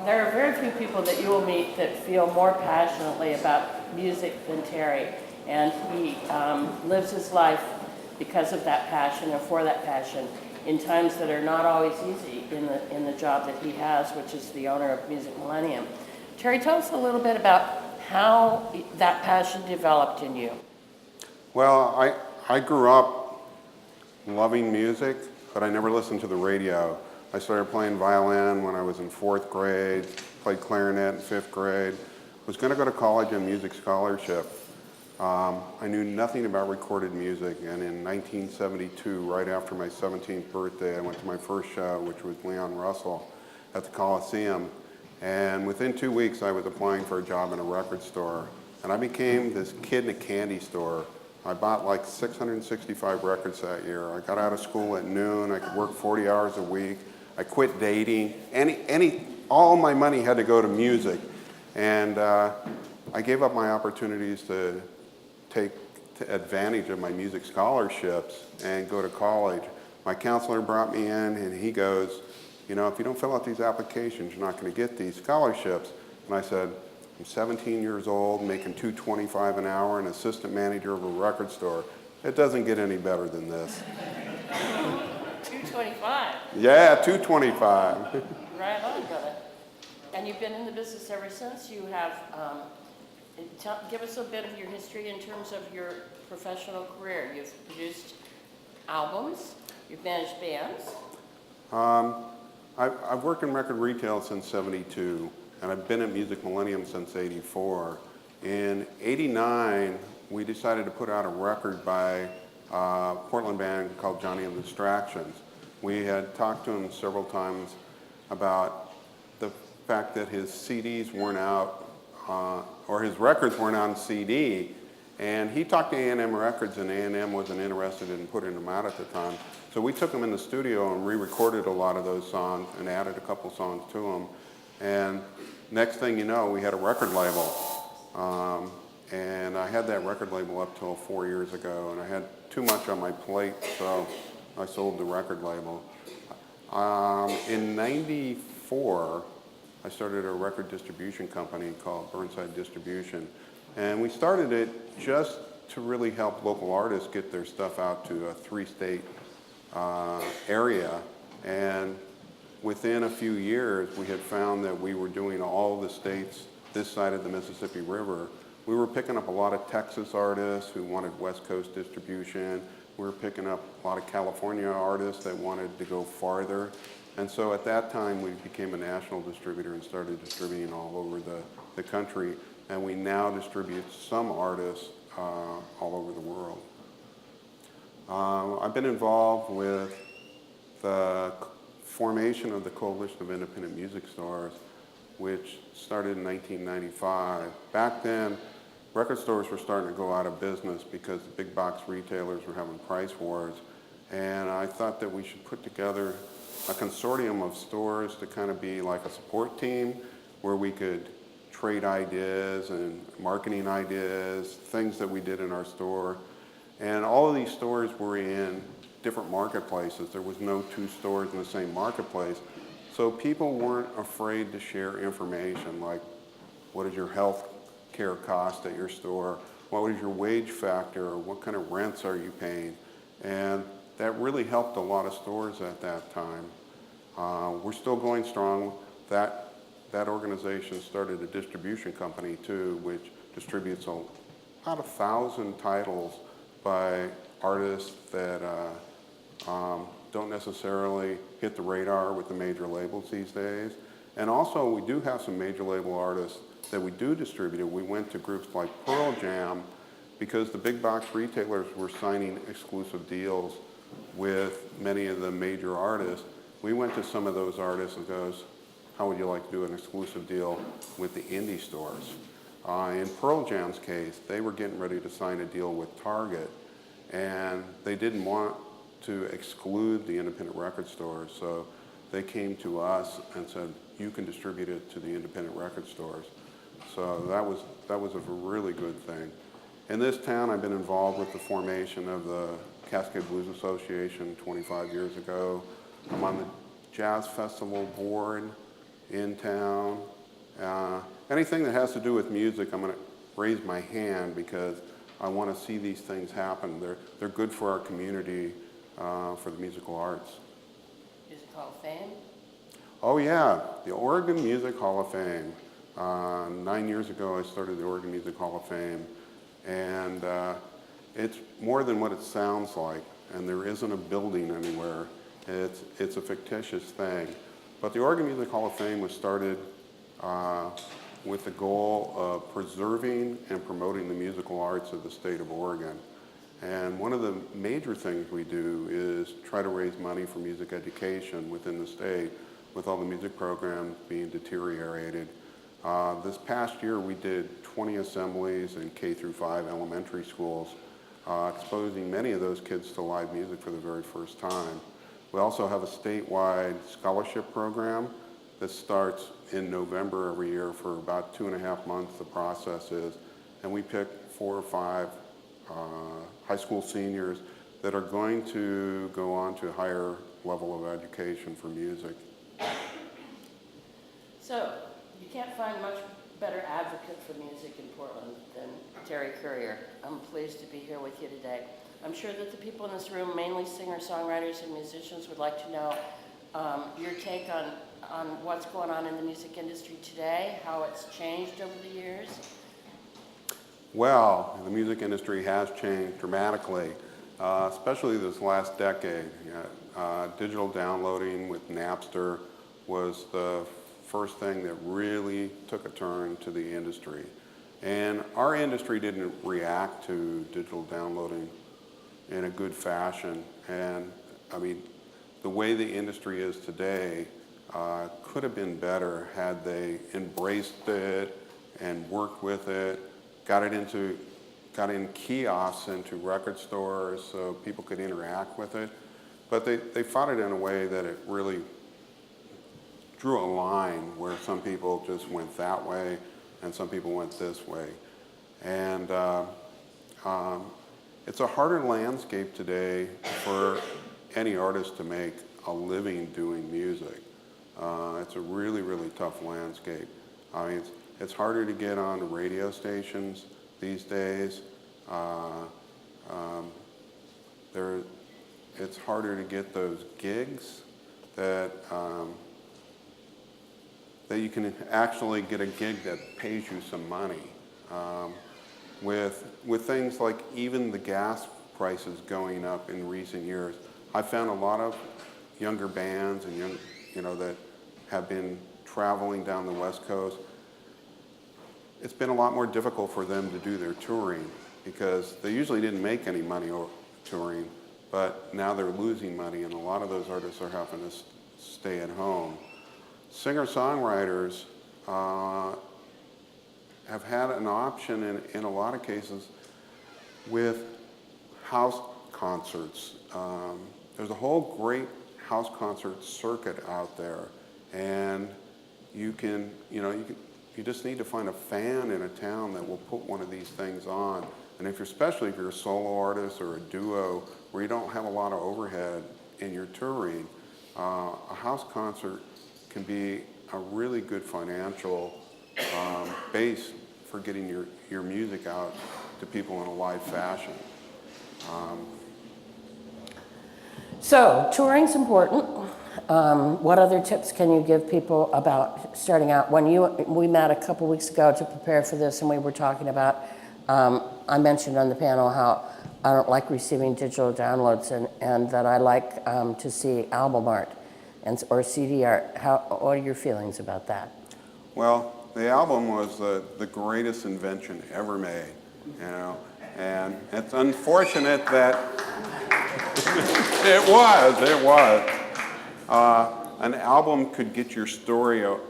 there are very few people that you will meet that feel more passionately about music than Terry. And he lives his life because of that passion and for that passion in times that are not always easy in the job that he has, which is the owner of Music Millennium. Terry, tell us a little bit about how that passion developed in you. Well, I grew up loving music, but I never listened to the radio. I started playing violin when I was in 4th grade, played clarinet in 5th grade, was going to go to college on music scholarship. I knew nothing about recorded music, and in 1972, right after my 17th birthday, I went to my first show, which was Leon Russell at the Coliseum. And within 2 weeks, I was applying for a job in a record store. And I became this kid in a candy store. I bought like 665 records that year. I got out of school at noon. I could work 40 hours a week. I quit dating. All my money had to go to music. And I gave up my opportunities to take advantage of my music scholarships and go to college. My counselor brought me in and he goes, you know, if you don't fill out these applications, you're not going to get these scholarships. And I said, I'm 17 years old, making $2.25 an hour, and assistant manager of a record store. It doesn't get any better than this. $2.25? Yeah, $2.25. Right on, brother. And you've been in the business ever since. You have, give us a bit of your history in terms of your professional career. You've produced albums, you've managed bands. I've worked in record retail since '72, and I've been at Music Millennium since '84. In '89, we decided to put out a record by a Portland band called Johnny and the Distractions. We had talked to him several times about the fact that his CDs weren't out, or his records weren't on CD, and he talked to A&M Records, and A&M wasn't interested in putting them out at the time. So we took them in the studio and re-recorded a lot of those songs and added a couple songs to them. And next thing you know, we had a record label. And I had that record label up till 4 years ago, and I had too much on my plate, so I sold the record label. In '94, I started a record distribution company called Burnside Distribution. And we started it just to really help local artists get their stuff out to a 3-state area. And within a few years, we had found that we were doing all the states this side of the Mississippi River. We were picking up a lot of Texas artists who wanted West Coast distribution. We were picking up a lot of California artists that wanted to go farther. And so at that time, we became a national distributor and started distributing all over the country. And we now distribute some artists all over the world. I've been involved with the formation of the Coalition of Independent Music Stores, which started in 1995. Back then, record stores were starting to go out of business because the big box retailers were having price wars. And I thought that we should put together a consortium of stores to kind of be like a support team where we could trade ideas and marketing ideas, things that we did in our store. And all of these stores were in different marketplaces. There was no 2 stores in the same marketplace. So people weren't afraid to share information like, what is your health care cost at your store? What is your wage factor? What kind of rents are you paying? And that really helped a lot of stores at that time. We're still going strong. That organization started a distribution company too, which distributes about 1,000 titles by artists that don't necessarily hit the radar with the major labels these days. And also, we do have some major label artists that we do distribute. We went to groups like Pearl Jam because the big box retailers were signing exclusive deals with many of the major artists. We went to some of those artists and goes, how would you like to do an exclusive deal with the indie stores? In Pearl Jam's case, they were getting ready to sign a deal with Target, and they didn't want to exclude the independent record stores, so they came to us and said, you can distribute it to the independent record stores. So that was a really good thing. In this town, I've been involved with the formation of the Cascade Blues Association 25 years ago. I'm on the Jazz Festival board, in town. Anything that has to do with music, I'm going to raise my hand because I want to see these things happen. They're good for our community, for the musical arts. Music Hall of Fame? Oh yeah, the Oregon Music Hall of Fame. 9 years ago I started the Oregon Music Hall of Fame, and it's more than what it sounds like, and there isn't a building anywhere. It's a fictitious thing. But the Oregon Music Hall of Fame was started with the goal of preserving and promoting the musical arts of the state of Oregon. And one of the major things we do is try to raise money for music education within the state, with all the music programs being deteriorated. This past year we did 20 assemblies in K through 5 elementary schools, exposing many of those kids to live music for the very first time. We also have a statewide scholarship program that starts in November every year for about 2.5 months, the process is, and we pick 4 or 5 high school seniors that are going to go on to a higher level of education for music. So, you can't find much better advocate for music in Portland than Terry Currier. I'm pleased to be here with you today. I'm sure that the people in this room, mainly singer-songwriters and musicians, would like to know your take on what's going on in the music industry today, how it's changed over the years. Well, the music industry has changed dramatically, especially this last decade. Digital downloading with Napster was the first thing that really took a turn to the industry. And our industry didn't react to digital downloading in a good fashion. And I mean, the way the industry is today could have been better had they embraced it and worked with it, got in kiosks into record stores so people could interact with it. But they fought it in a way that it really drew a line where some people just went that way and some people went this way. And it's a harder landscape today for any artist to make a living doing music. It's a really, really tough landscape. I mean, it's harder to get on the radio stations these days. It's harder to get those gigs that you can actually get a gig that pays you some money. With things like even the gas prices going up in recent years, I found a lot of younger bands and that have been traveling down the West Coast. It's been a lot more difficult for them to do their touring because they usually didn't make any money touring, but now they're losing money, and a lot of those artists are having to stay at home. Singer-songwriters have had an option in a lot of cases with house concerts. There's a whole great house concert circuit out there, and you just need to find a fan in a town that will put one of these things on. And especially if you're a solo artist or a duo where you don't have a lot of overhead in your touring, a house concert can be a really good financial base for getting your music out to people in a live fashion. So, touring's important. What other tips can you give people about starting out? When we met a couple weeks ago to prepare for this, and we were talking about, I mentioned on the panel how I don't like receiving digital downloads, and that I like to see album art or CD art. What are your feelings about that? Well, the album was the greatest invention ever made, and it's unfortunate that it was. An album could get your story out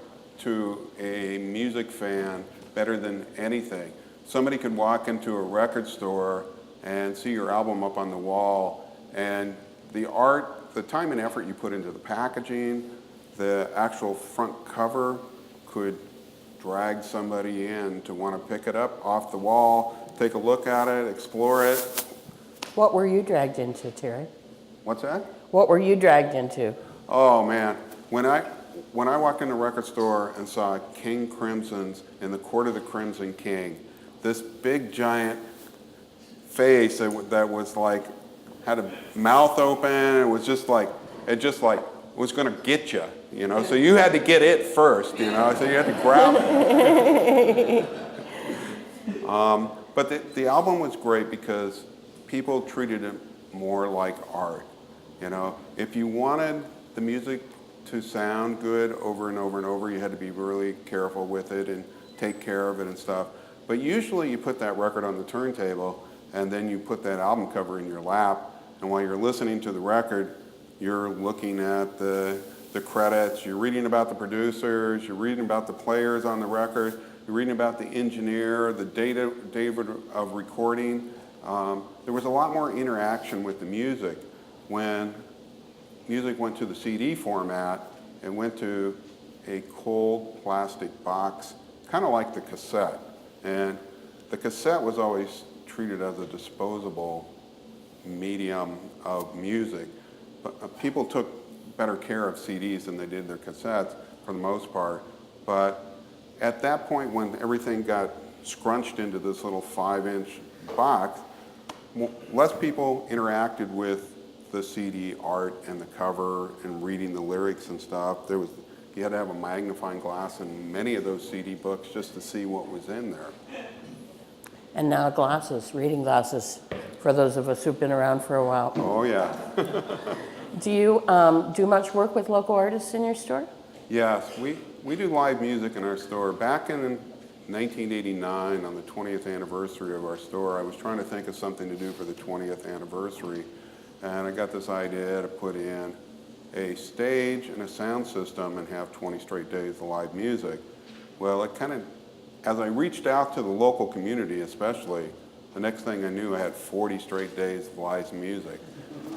to a music fan better than anything. Somebody could walk into a record store and see your album up on the wall, and the art, the time and effort you put into the packaging, the actual front cover could drag somebody in to want to pick it up off the wall, take a look at it, explore it. What were you dragged into, Terry? What's that? What were you dragged into? Oh man, when when I walked in the record store and saw King Crimson's in the Court of the Crimson King, this big giant face that was like, had a mouth open, it was just like, was gonna get you, you know? So you had to get it first, you know? So you had to grab it. But the album was great because people treated it more like art, you know? If you wanted the music to sound good over and over and over, you had to be really careful with it and take care of it and stuff. But usually you put that record on the turntable and then you put that album cover in your lap, and while you're listening to the record, you're looking at the credits, you're reading about the producers, you're reading about the players on the record, you're reading about the engineer, the date of recording. There was a lot more interaction with the music when music went to the CD format and went to a cold plastic box, kind of like the cassette. And the cassette was always treated as a disposable medium of music. But people took better care of CDs than they did their cassettes for the most part. But at that point when everything got scrunched into this little 5-inch box, less people interacted with the CD art and the cover and reading the lyrics and stuff. You had to have a magnifying glass in many of those CD books just to see what was in there. And now glasses, reading glasses, for those of us who've been around for a while. Oh, yeah. Do you do much work with local artists in your store? Yes, we do live music in our store. Back in 1989, on the 20th anniversary of our store, I was trying to think of something to do for the 20th anniversary, and I got this idea to put in a stage and a sound system and have 20 straight days of live music. Well, it kind of, as I reached out to the local community especially, the next thing I knew I had 40 straight days of live music.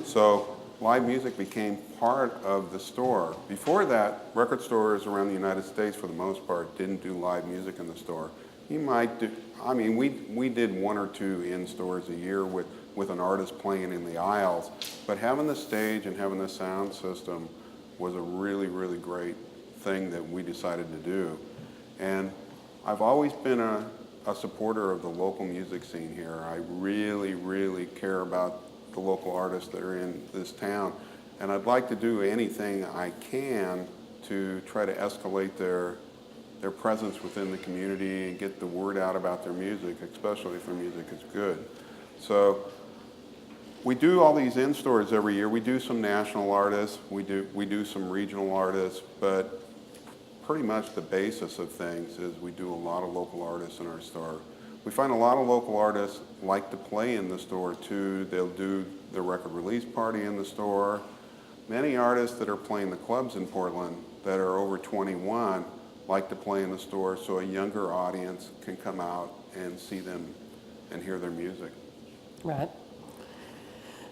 So live music became part of the store. Before that, record stores around the United States, for the most part, didn't do live music in the store. You might do, I mean, we did 1 or 2 in stores a year with an artist playing in the aisles, but having the stage and having the sound system was a really, really great thing that we decided to do. And I've always been a supporter of the local music scene here. I really, really care about the local artists that are in this town, and I'd like to do anything I can to try to escalate their presence within the community and get the word out about their music, especially if their music is good. So we do all these in-stores every year. We do some national artists, we do some regional artists, but pretty much the basis of things is we do a lot of local artists in our store. We find a lot of local artists like to play in the store too. They'll do the record release party in the store. Many artists that are playing the clubs in Portland that are over 21 like to play in the store so a younger audience can come out and see them and hear their music. Right.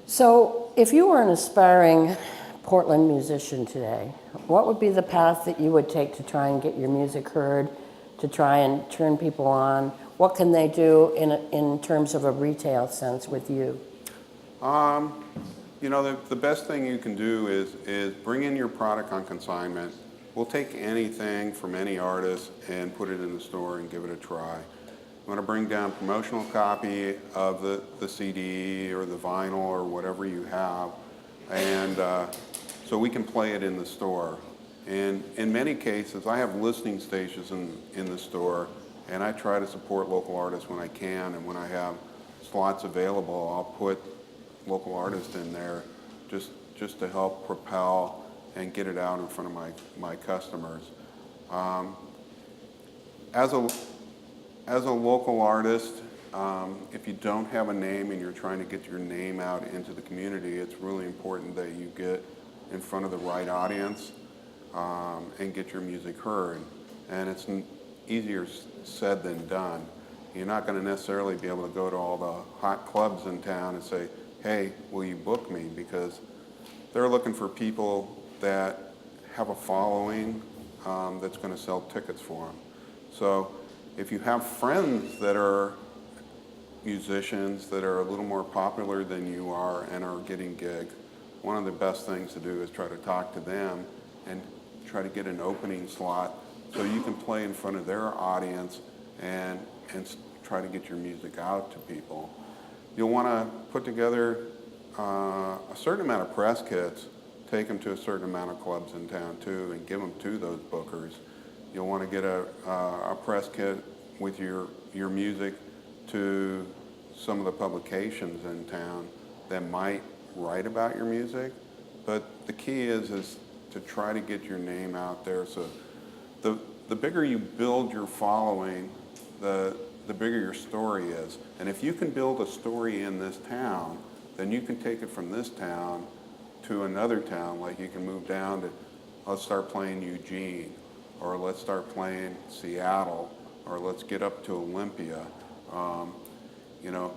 So if you were an aspiring Portland musician today, what would be the path that you would take to try and get your music heard, to try and turn people on? What can they do in terms of a retail sense with you? You know, the best thing you can do is bring in your product on consignment. We'll take anything from any artist and put it in the store and give it a try. You want to bring down a promotional copy of the CD or the vinyl or whatever you have, and so we can play it in the store. And in many cases, I have listening stations in the store, and I try to support local artists when I can, and when I have slots available, I'll put local artists in there just to help propel and get it out in front of my customers. As a local artist, if you don't have a name and you're trying to get your name out into the community, it's really important that you get in front of the right audience and get your music heard. And it's easier said than done. You're not going to necessarily be able to go to all the hot clubs in town and say, hey, will you book me? Because they're looking for people that have a following that's going to sell tickets for them. So if you have friends that are musicians that are a little more popular than you are and are getting gigs, one of the best things to do is try to talk to them and try to get an opening slot so you can play in front of their audience and try to get your music out to people. You'll want to put together a certain amount of press kits, take them to a certain amount of clubs in town too, and give them to those bookers. You'll want to get a press kit with your music to some of the publications in town that might write about your music. But the key is to try to get your name out there. So the bigger you build your following, the bigger your story is. And if you can build a story in this town, then you can take it from this town to another town. Like you can move down to, let's start playing Eugene, or let's start playing Seattle, or let's get up to Olympia. You know,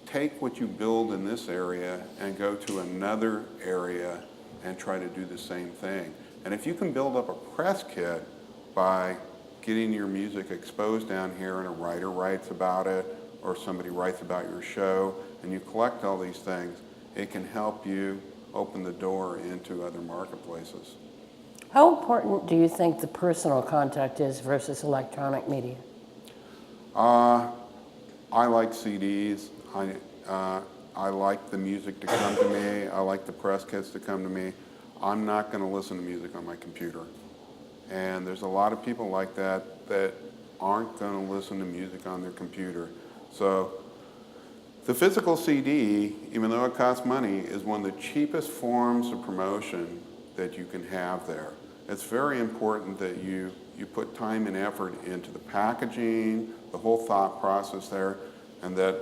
take what you build in this area and go to another area and try to do the same thing. And if you can build up a press kit by getting your music exposed down here and a writer writes about it, or somebody writes about your show, and you collect all these things, it can help you open the door into other marketplaces. How important do you think the personal contact is versus electronic media? I like CDs. I like the music to come to me. I like the press kits to come to me. I'm not going to listen to music on my computer. And there's a lot of people like that aren't going to listen to music on their computer. So the physical CD, even though it costs money, is one of the cheapest forms of promotion that you can have there. It's very important that you put time and effort into the packaging, the whole thought process there, and that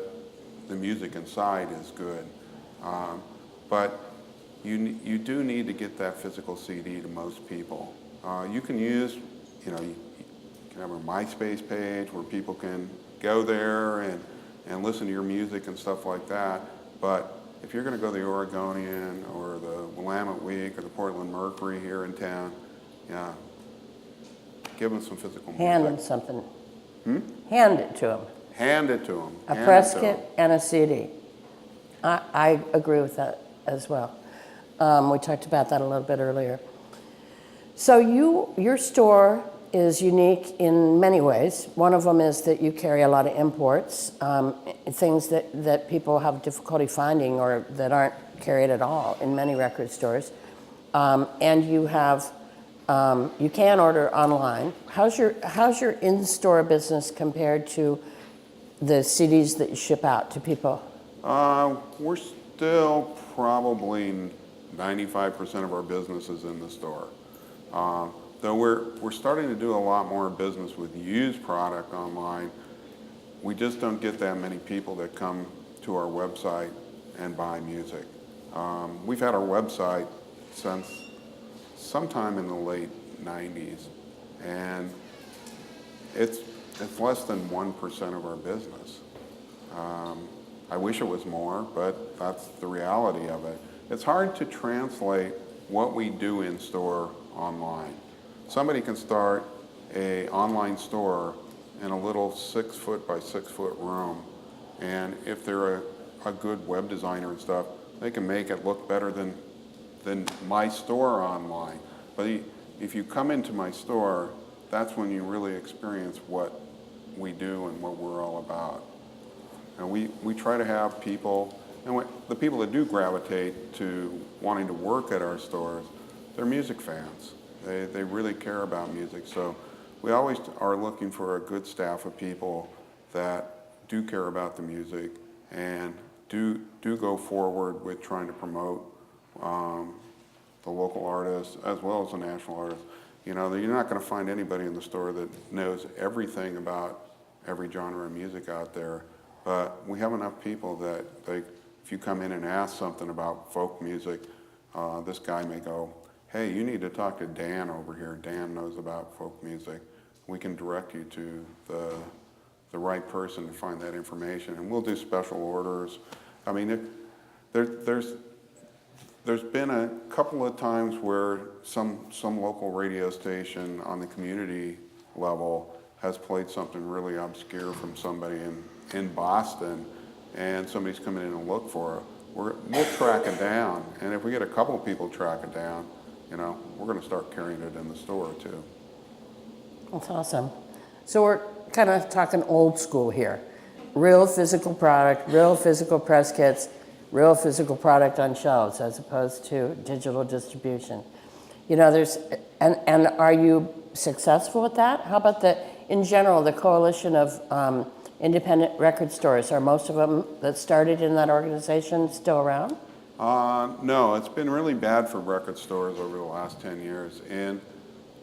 the music inside is good. But you do need to get that physical CD to most people. You can use, you can have a MySpace page where people can go there and listen to your music and stuff like that. But if you're going to go to the Oregonian or the Willamette Week or the Portland Mercury here in town, yeah, give them some physical music. Hand them something. Hand it to them. Hand it to them. A press kit and a CD. I agree with that as well. We talked about that a little bit earlier. So your store is unique in many ways. One of them is that you carry a lot of imports, things that people have difficulty finding or that aren't carried at all in many record stores. And you have, you can order online. How's your in-store business compared to the CDs that you ship out to people? We're still probably 95% of our business is in the store. Though we're starting to do a lot more business with used product online, we just don't get that many people that come to our website and buy music. We've had our website since sometime in the late 90s, and it's less than 1% of our business. I wish it was more, but that's the reality of it. It's hard to translate what we do in store online. Somebody can start an online store in a little 6-foot by 6-foot room, and if they're a good web designer and stuff, they can make it look better than my store online. But if you come into my store, that's when you really experience what we do and what we're all about. And we try to have people, and the people that do gravitate to wanting to work at our stores, they're music fans. They really care about music. So we always are looking for a good staff of people that do care about the music and do go forward with trying to promote the local artists as well as the national artists. You know, you're not going to find anybody in the store that knows everything about every genre of music out there, but we have enough people that if you come in and ask something about folk music, this guy may go, hey, you need to talk to Dan over here. Dan knows about folk music. We can direct you to the right person to find that information, and we'll do special orders. I mean, there's been a couple of times where some local radio station on the community level has played something really obscure from somebody in Boston, and somebody's coming in and look for it. We'll track it down, and if we get a couple of people track it down, we're going to start carrying it in the store too. That's awesome. So we're kind of talking old school here. Real physical product, real physical press kits, real physical product on shelves as opposed to digital distribution. And are you successful with that? How about in general, the coalition of independent record stores? Are most of them that started in that organization still around? No, it's been really bad for record stores over the last 10 years. In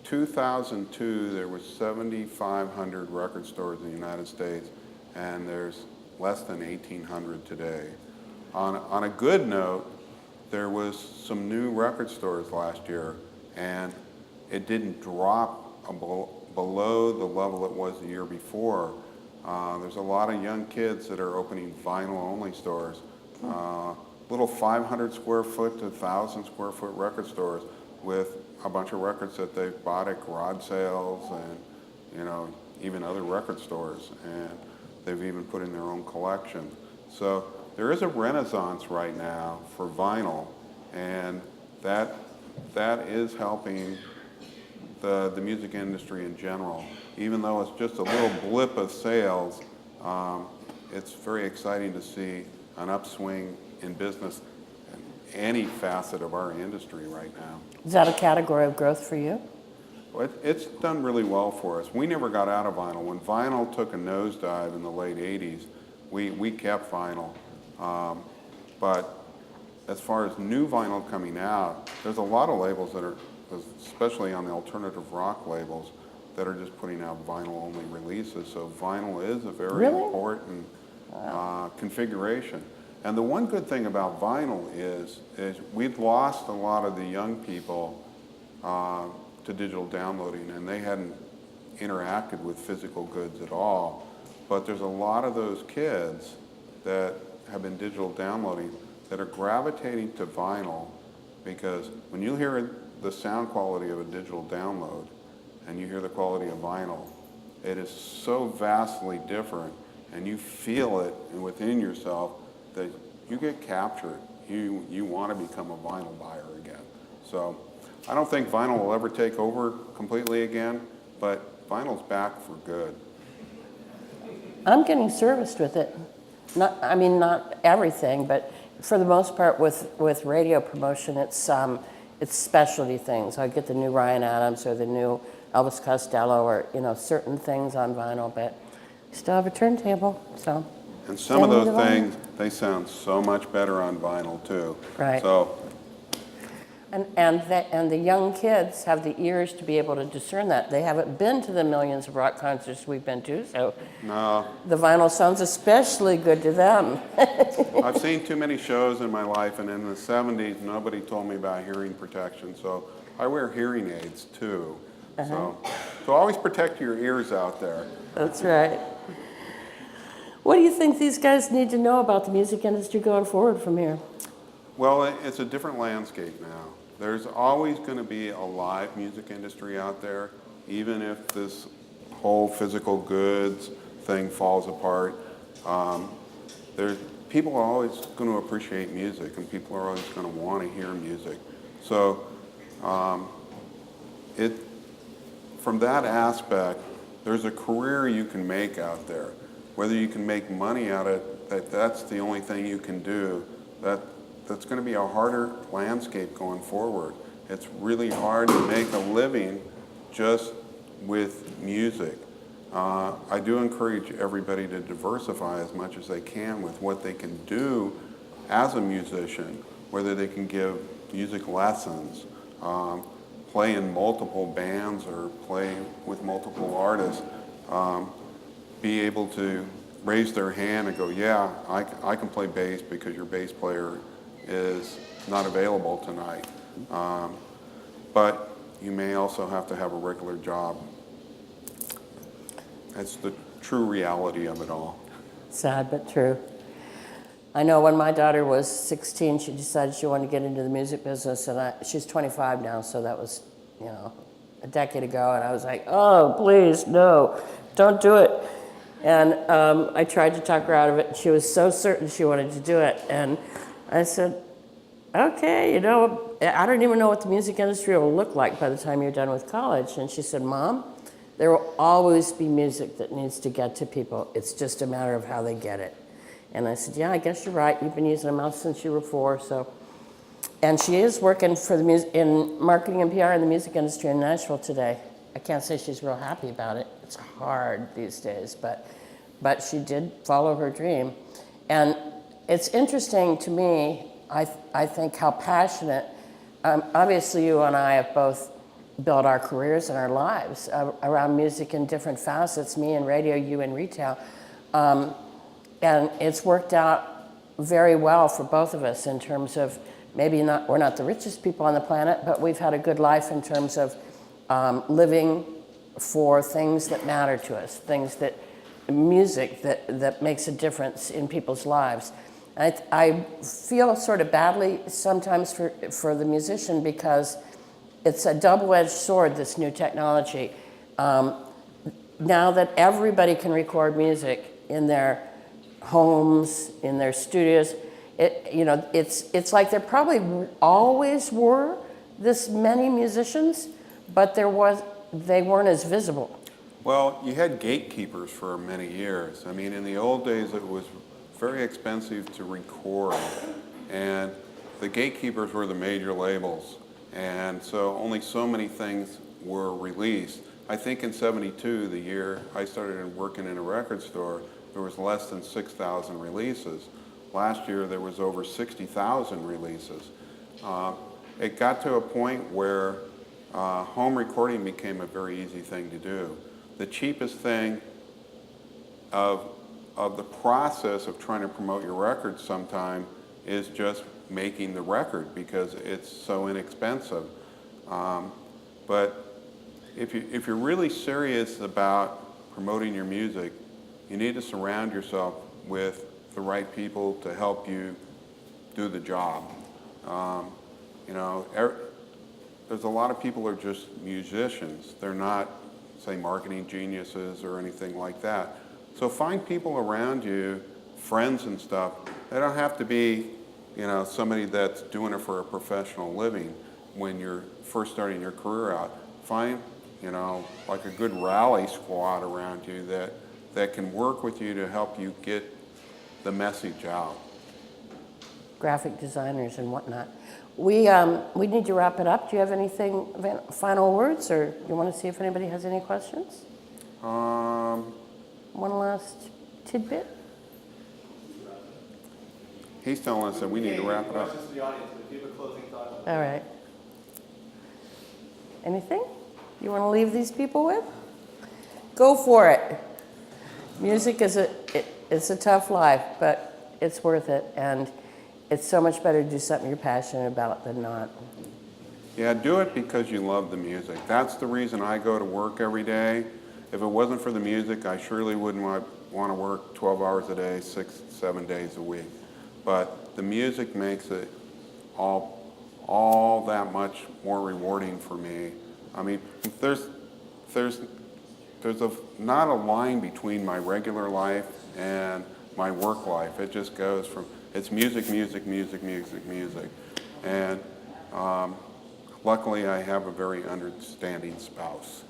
2002, there was 7,500 record stores in the United States, and there's less than 1,800 today. On a good note, there was some new record stores last year, and it didn't drop below the level it was the year before. There's a lot of young kids that are opening vinyl-only stores, little 500 square foot to 1,000 square foot record stores with a bunch of records that they've bought at garage sales and, even other record stores, and they've even put in their own collection. So there is a renaissance right now for vinyl, and that is helping the music industry in general. Even though it's just a little blip of sales, it's very exciting to see an upswing in business in any facet of our industry right now. Is that a category of growth for you? It's done really well for us. We never got out of vinyl. When vinyl took a nosedive in the late 80s, we kept vinyl. But as far as new vinyl coming out, there's a lot of labels that are, especially on the alternative rock labels, that are just putting out vinyl-only releases. So vinyl is a very important configuration. And the one good thing about vinyl is we've lost a lot of the young people to digital downloading, and they hadn't interacted with physical goods at all. But there's a lot of those kids that have been digital downloading that are gravitating to vinyl, because when you hear the sound quality of a digital download and you hear the quality of vinyl, it is so vastly different, and you feel it within yourself that you get captured. You want to become a vinyl buyer again. So I don't think vinyl will ever take over completely again, but vinyl's back for good. I'm getting serviced with it. Not everything, but for the most part with radio promotion, it's specialty things. I get the new Ryan Adams or the new Elvis Costello or certain things on vinyl, but still have a turntable. So. And some of those things, they sound so much better on vinyl too. Right. So. And the young kids have the ears to be able to discern that. They haven't been to the millions of rock concerts we've been to, so no. The vinyl sounds especially good to them. I've seen too many shows in my life, and in the 70s, nobody told me about hearing protection, so I wear hearing aids too. So always protect your ears out there. That's right. What do you think these guys need to know about the music industry going forward from here? Well, it's a different landscape now. There's always going to be a live music industry out there, even if this whole physical goods thing falls apart. People are always going to appreciate music, and people are always going to want to hear music. So from that aspect, there's a career you can make out there. Whether you can make money out of it, that's the only thing you can do. That's going to be a harder landscape going forward. It's really hard to make a living just with music. I do encourage everybody to diversify as much as they can with what they can do as a musician, whether they can give music lessons, play in multiple bands or play with multiple artists, be able to raise their hand and go, yeah, I can play bass because your bass player is not available tonight. But you may also have to have a regular job. That's the true reality of it all. Sad but true. I know when my daughter was 16, she decided she wanted to get into the music business, and she's 25 now, so that was, a decade ago, and I was like, oh, please, no, don't do it. And I tried to talk her out of it, and she was so certain she wanted to do it, and I said, okay, you know, I don't even know what the music industry will look like by the time you're done with college. And she said, Mom, there will always be music that needs to get to people. It's just a matter of how they get it. And I said, yeah, I guess you're right. You've been using a mouse since you were 4, so. And she is working for the in marketing and PR in the music industry in Nashville today. I can't say she's real happy about it. It's hard these days, but she did follow her dream. And it's interesting to me, I think how passionate, obviously you and I have both built our careers and our lives around music in different facets, me in radio, you in retail. And it's worked out very well for both of us in terms of we're not the richest people on the planet, but we've had a good life in terms of living for things that matter to us, things that, music that makes a difference in people's lives. I feel sort of badly sometimes for the musician because it's a double-edged sword, this new technology. Now that everybody can record music in their homes, in their studios, it's like there probably always were this many musicians, but they weren't as visible. Well, you had gatekeepers for many years. I mean, in the old days, it was very expensive to record, and the gatekeepers were the major labels, and so only so many things were released. I think in '72, the year I started working in a record store, there was less than 6,000 releases. Last year, there was over 60,000 releases. It got to a point where home recording became a very easy thing to do. The cheapest thing of the process of trying to promote your record sometime is just making the record because it's so inexpensive. But if you're really serious about promoting your music, you need to surround yourself with the right people to help you do the job. There's a lot of people who are just musicians. They're not, say, marketing geniuses or anything like that. So find people around you, friends and stuff. They don't have to be, somebody that's doing it for a professional living when you're first starting your career out. Find, like a good rally squad around you that can work with you to help you get the message out. Graphic designers and whatnot. We need to wrap it up. Do you have anything, final words, or you want to see if anybody has any questions? One last tidbit? He's telling us that we need to wrap it up. Questions to the audience, but if you have a closing thought. All right. Anything you want to leave these people with? Go for it. Music is it's a tough life, but it's worth it, and it's so much better to do something you're passionate about than not. Yeah, do it because you love the music. That's the reason I go to work every day. If it wasn't for the music, I surely wouldn't want to work 12 hours a day, 6, 7 days a week. But the music makes it all that much more rewarding for me. I mean, there's not a line between my regular life and my work life. It just goes from, it's music, music, music, music, music. And luckily I have a very understanding spouse.